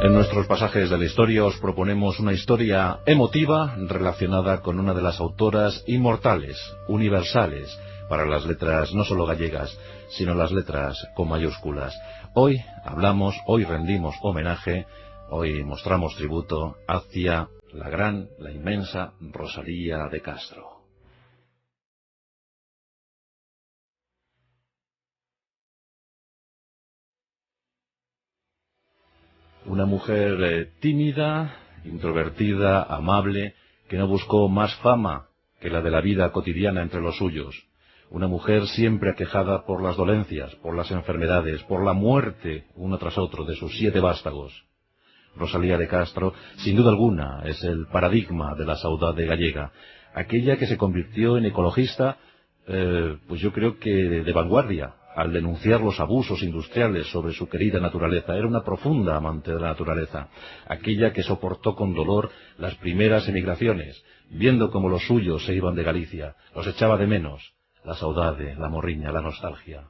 En nuestros pasajes de la historia os proponemos una historia emotiva relacionada con una de las autoras inmortales, universales, para las letras no solo gallegas, sino las letras con mayúsculas. Hoy hablamos, hoy rendimos homenaje, hoy mostramos tributo hacia la gran, la inmensa Rosalía de Castro. Una mujer tímida, introvertida, amable, que no buscó más fama que la de la vida cotidiana entre los suyos. Una mujer siempre aquejada por las dolencias, por las enfermedades, por la muerte, uno tras otro, de sus 7 vástagos. Rosalía de Castro, sin duda alguna, es el paradigma de la saudade gallega, aquella que se convirtió en ecologista, pues yo creo que de vanguardia, al denunciar los abusos industriales sobre su querida naturaleza. Era una profunda amante de la naturaleza, aquella que soportó con dolor las primeras emigraciones, viendo cómo los suyos se iban de Galicia, los echaba de menos, la saudade, la morriña, la nostalgia.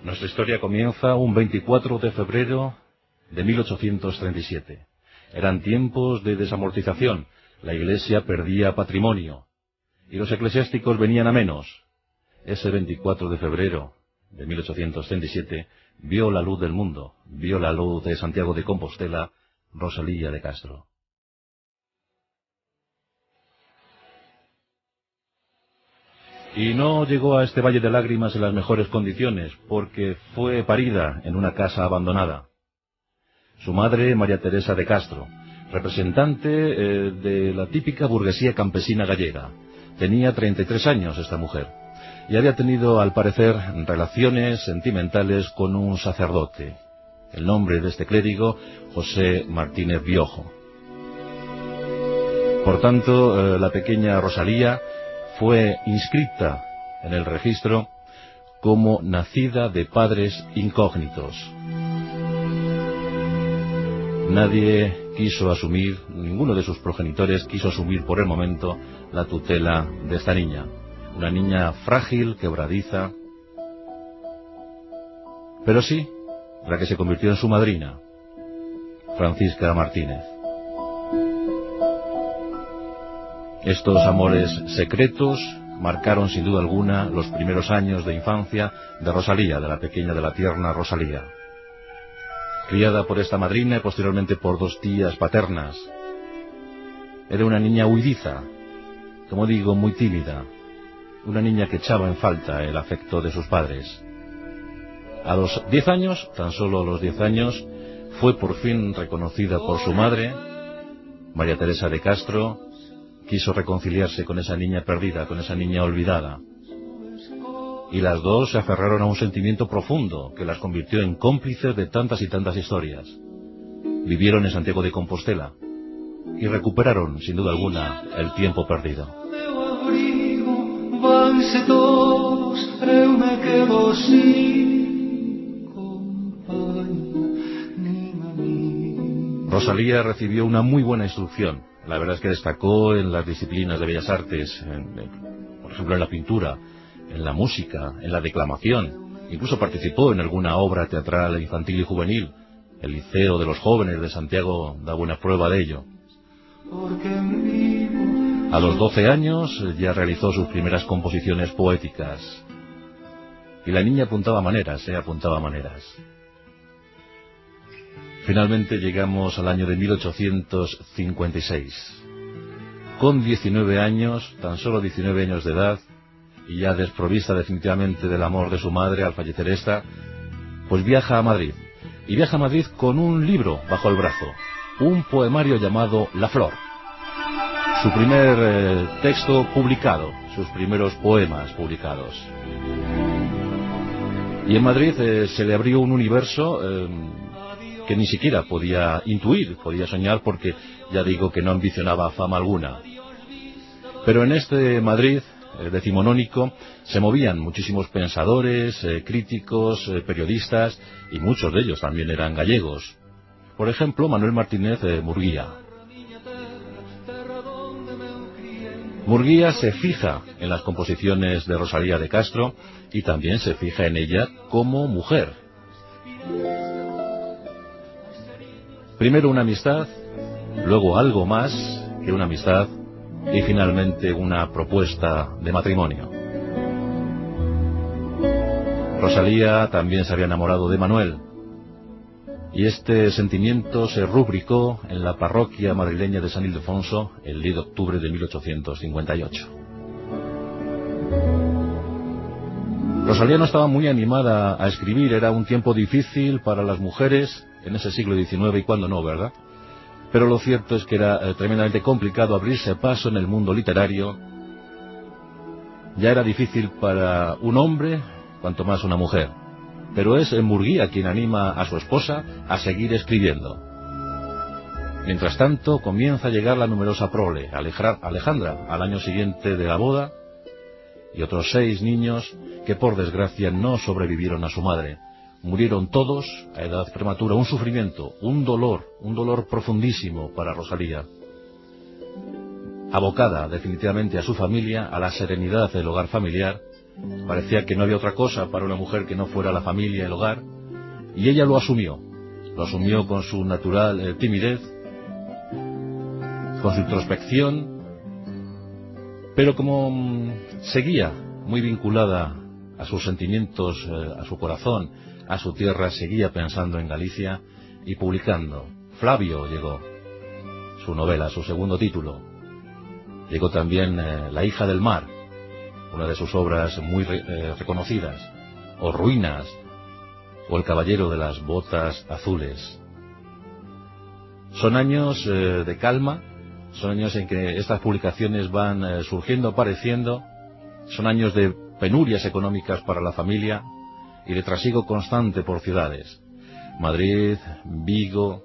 Nuestra historia comienza un 24 de febrero de 1837. Eran tiempos de desamortización, la Iglesia perdía patrimonio, y los eclesiásticos venían a menos. Ese 24 de febrero de 1837 vio la luz del mundo, vio la luz de Santiago de Compostela, Rosalía de Castro. Y no llegó a este valle de lágrimas en las mejores condiciones, porque fue parida en una casa abandonada. Su madre, María Teresa de Castro, representante de la típica burguesía campesina gallega. Tenía 33 años esta mujer, y había tenido, al parecer, relaciones sentimentales con un sacerdote. El nombre de este clérigo, José Martínez Biojo. Por tanto, la pequeña Rosalía fue inscrita en el registro como nacida de padres incógnitos. Nadie quiso asumir, ninguno de sus progenitores quiso asumir por el momento la tutela de esta niña. Una niña frágil, quebradiza, pero sí la que se convirtió en su madrina, Francisca Martínez. Estos amores secretos marcaron sin duda alguna los primeros años de infancia de Rosalía, de la pequeña, de la tierna Rosalía. Criada por esta madrina y posteriormente por 2 tías paternas. Era una niña huidiza, como digo, muy tímida, una niña que echaba en falta el afecto de sus padres. A los 10 años, tan solo a los 10 años, fue por fin reconocida por su madre, María Teresa de Castro. Quiso reconciliarse con esa niña perdida, con esa niña olvidada. Y las dos se aferraron a un sentimiento profundo que las convirtió en cómplices de tantas y tantas historias. Vivieron en Santiago de Compostela y recuperaron, sin duda alguna, el tiempo perdido. Rosalía recibió una muy buena instrucción. La verdad es que destacó en las disciplinas de bellas artes, por ejemplo en la pintura, en la música, en la declamación. Incluso participó en alguna obra teatral infantil y juvenil. El Liceo de los Jóvenes de Santiago da buena prueba de ello. A los 12 años ya realizó sus primeras composiciones poéticas. Y la niña apuntaba maneras, apuntaba maneras. Finalmente llegamos al año de 1856. Con 19 años, tan solo 19 años de edad, y ya desprovista definitivamente del amor de su madre al fallecer esta, pues viaja a Madrid. Y viaja a Madrid con un libro bajo el brazo, un poemario llamado La Flor. Su primer texto publicado, sus primeros poemas publicados. Y en Madrid se le abrió un universo que ni siquiera podía intuir, podía soñar, porque ya digo que no ambicionaba fama alguna. Pero en este Madrid decimonónico se movían muchísimos pensadores, críticos, periodistas, y muchos de ellos también eran gallegos. Por ejemplo, Manuel Martínez Murguía. Murguía se fija en las composiciones de Rosalía de Castro y también se fija en ella como mujer. Primero una amistad, luego algo más que una amistad y finalmente una propuesta de matrimonio. Rosalía también se había enamorado de Manuel y este sentimiento se rubricó en la parroquia madrileña de San Ildefonso el 10 de octubre de 1858. Rosalía no estaba muy animada a escribir, era un tiempo difícil para las mujeres en ese siglo XIX y cuando no, ¿verdad? Pero lo cierto es que era tremendamente complicado abrirse paso en el mundo literario. Ya era difícil para un hombre, cuanto más una mujer. Pero es Murguía quien anima a su esposa a seguir escribiendo. Mientras tanto, comienza a llegar la numerosa prole, Alejandra, al año siguiente de la boda, y otros 6 niños que por desgracia no sobrevivieron a su madre. Murieron todos a edad prematura, un sufrimiento, un dolor profundísimo para Rosalía. Abocada definitivamente a su familia, a la serenidad del hogar familiar, parecía que no había otra cosa para una mujer que no fuera la familia y el hogar, y ella lo asumió con su natural timidez, con su introspección, pero como seguía muy vinculada a sus sentimientos, a su corazón, a su tierra, seguía pensando en Galicia y publicando. Flavio llegó, su novela, su segundo título. Llegó también La hija del mar, una de sus obras muy reconocidas, o Ruinas, o El caballero de las botas azules. Son años de calma, son años en que estas publicaciones van surgiendo, apareciendo, son años de penurias económicas para la familia y de trasiego constante por ciudades. Madrid, Vigo,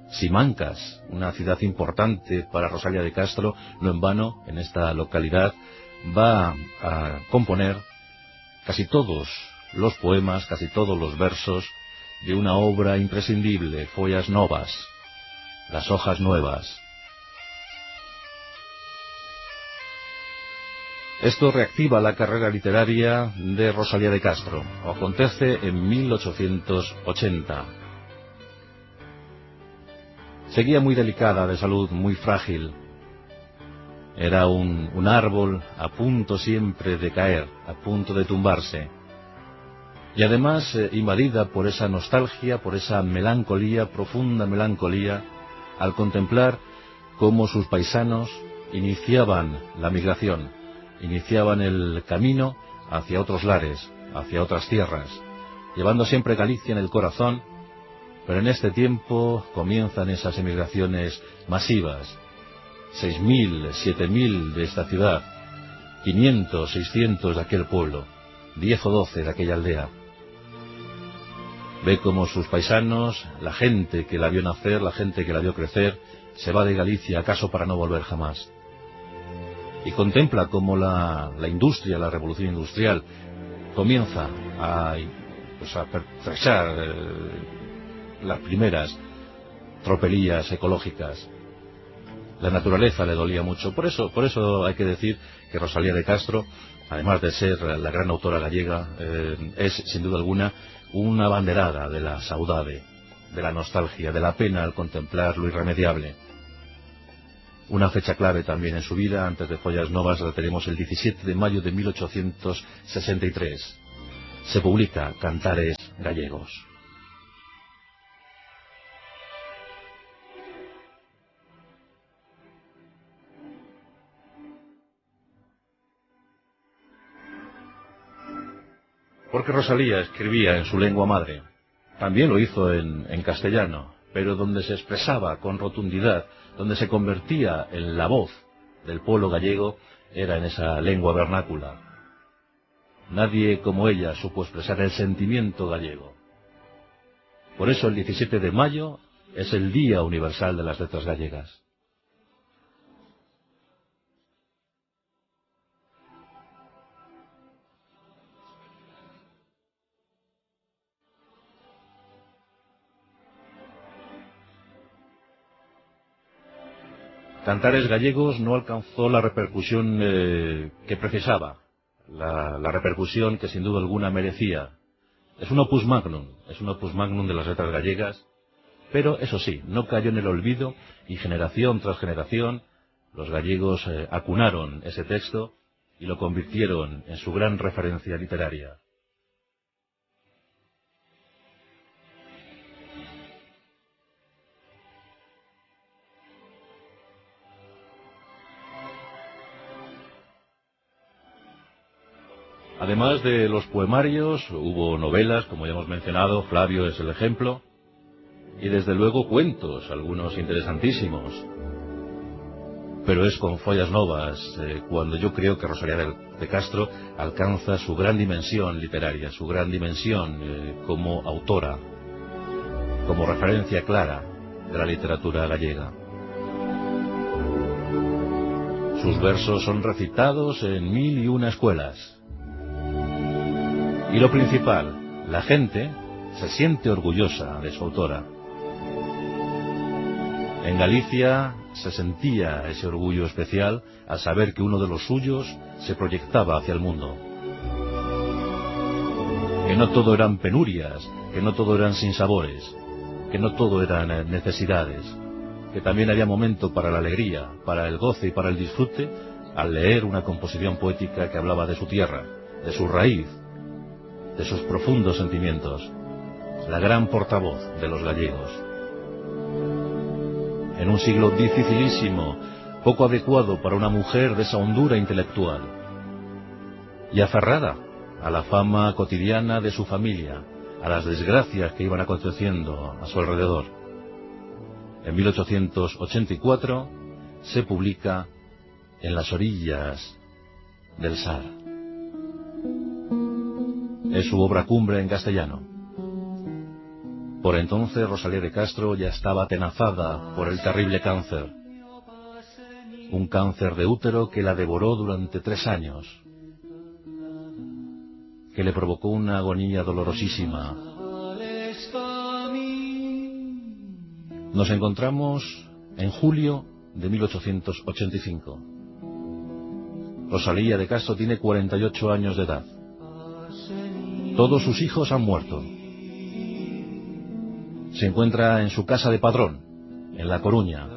Simancas, una ciudad importante para Rosalía de Castro, no en vano, en esta localidad va a componer casi todos los poemas, casi todos los versos de una obra imprescindible, Follas Novas, Las hojas nuevas. Esto reactiva la carrera literaria de Rosalía de Castro. Acontece en 1880. Seguía muy delicada de salud, muy frágil. Era un árbol a punto siempre de caer, a punto de tumbarse. Y además invadida por esa nostalgia, por esa melancolía, profunda melancolía, al contemplar cómo sus paisanos iniciaban la migración, iniciaban el camino hacia otros lares, hacia otras tierras, llevando siempre Galicia en el corazón, pero en este tiempo comienzan esas emigraciones masivas, 6.000, 7.000 de esta ciudad, 500, 600 de aquel pueblo, 10 o 12 de aquella aldea. Ve cómo sus paisanos, la gente que la vio nacer, la gente que la vio crecer, se va de Galicia, acaso para no volver jamás. Y contempla cómo la industria, la revolución industrial, comienza a pertrechar las primeras tropelías ecológicas. La naturaleza le dolía mucho. Por eso hay que decir que Rosalía de Castro, además de ser la gran autora gallega, es sin duda alguna una abanderada de la saudade, de la nostalgia, de la pena al contemplar lo irremediable. Una fecha clave también en su vida, antes de Follas Novas, la tenemos el 17 de mayo de 1863. Se publica Cantares gallegos. Porque Rosalía escribía en su lengua madre. También lo hizo en castellano, pero donde se expresaba con rotundidad, donde se convertía en la voz del pueblo gallego, era en esa lengua vernácula. Nadie como ella supo expresar el sentimiento gallego. Por eso el 17 de mayo es el Día Universal de las Letras Gallegas. Cantares Gallegos no alcanzó la repercusión que precisaba, la repercusión que sin duda alguna merecía. Es un opus magnum de las letras gallegas, pero eso sí, no cayó en el olvido y generación tras generación los gallegos acunaron ese texto y lo convirtieron en su gran referencia literaria. Además de los poemarios, hubo novelas, como ya hemos mencionado, Flavio es el ejemplo, y desde luego cuentos, algunos interesantísimos. Pero es con Follas Novas cuando yo creo que Rosalía de Castro alcanza su gran dimensión literaria, su gran dimensión como autora, como referencia clara de la literatura gallega. Sus versos son recitados en 1001 escuelas. Y lo principal, la gente se siente orgullosa de su autora. En Galicia se sentía ese orgullo especial al saber que uno de los suyos se proyectaba hacia el mundo. Que no todo eran penurias, que no todo eran sinsabores, que no todo eran necesidades, que también había momento para la alegría, para el goce y para el disfrute al leer una composición poética que hablaba de su tierra, de su raíz, de sus profundos sentimientos, la gran portavoz de los gallegos. En un siglo dificilísimo, poco adecuado para una mujer de esa hondura intelectual, y aferrada a la fama cotidiana de su familia, a las desgracias que iban aconteciendo a su alrededor. En 1884 se publica En las orillas del Sar. Es su obra cumbre en castellano. Por entonces Rosalía de Castro ya estaba atenazada por el terrible cáncer. Un cáncer de útero que la devoró durante 3 años, que le provocó una agonía dolorosísima. Nos encontramos en julio de 1885. Rosalía de Castro tiene 48 años de edad. Todos sus hijos han muerto. Se encuentra en su casa de Padrón, en La Coruña.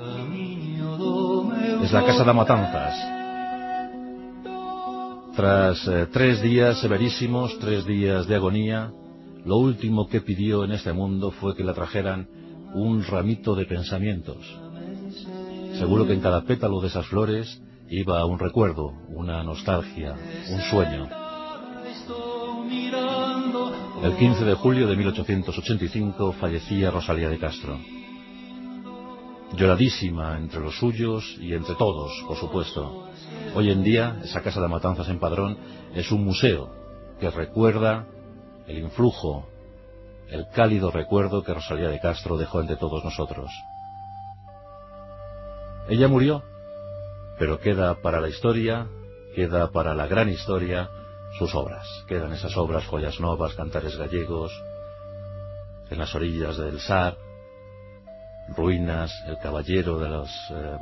Es la casa de Matanzas. Tras 3 días severísimos, 3 días de agonía, lo último que pidió en este mundo fue que le trajeran un ramito de pensamientos. Seguro que en cada pétalo de esas flores iba un recuerdo, una nostalgia, un sueño. El 15 de julio de 1885 fallecía Rosalía de Castro. Lloradísima entre los suyos y entre todos, por supuesto. Hoy en día, esa casa de Matanzas en Padrón es un museo que recuerda el influjo, el cálido recuerdo que Rosalía de Castro dejó entre todos nosotros. Ella murió, pero queda para la historia, queda para la gran historia, sus obras. Quedan esas obras, Follas Novas, Cantares Gallegos, En las orillas del Sar, Ruinas, El caballero de las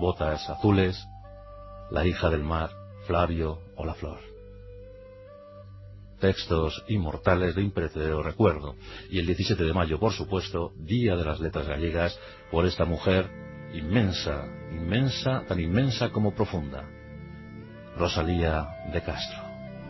botas azules, La hija del mar, Flavio o La flor. Textos inmortales de imperecedero recuerdo. Y el 17 de mayo, por supuesto, Día de las Letras Gallegas, por esta mujer inmensa, inmensa, tan inmensa como profunda, Rosalía de Castro.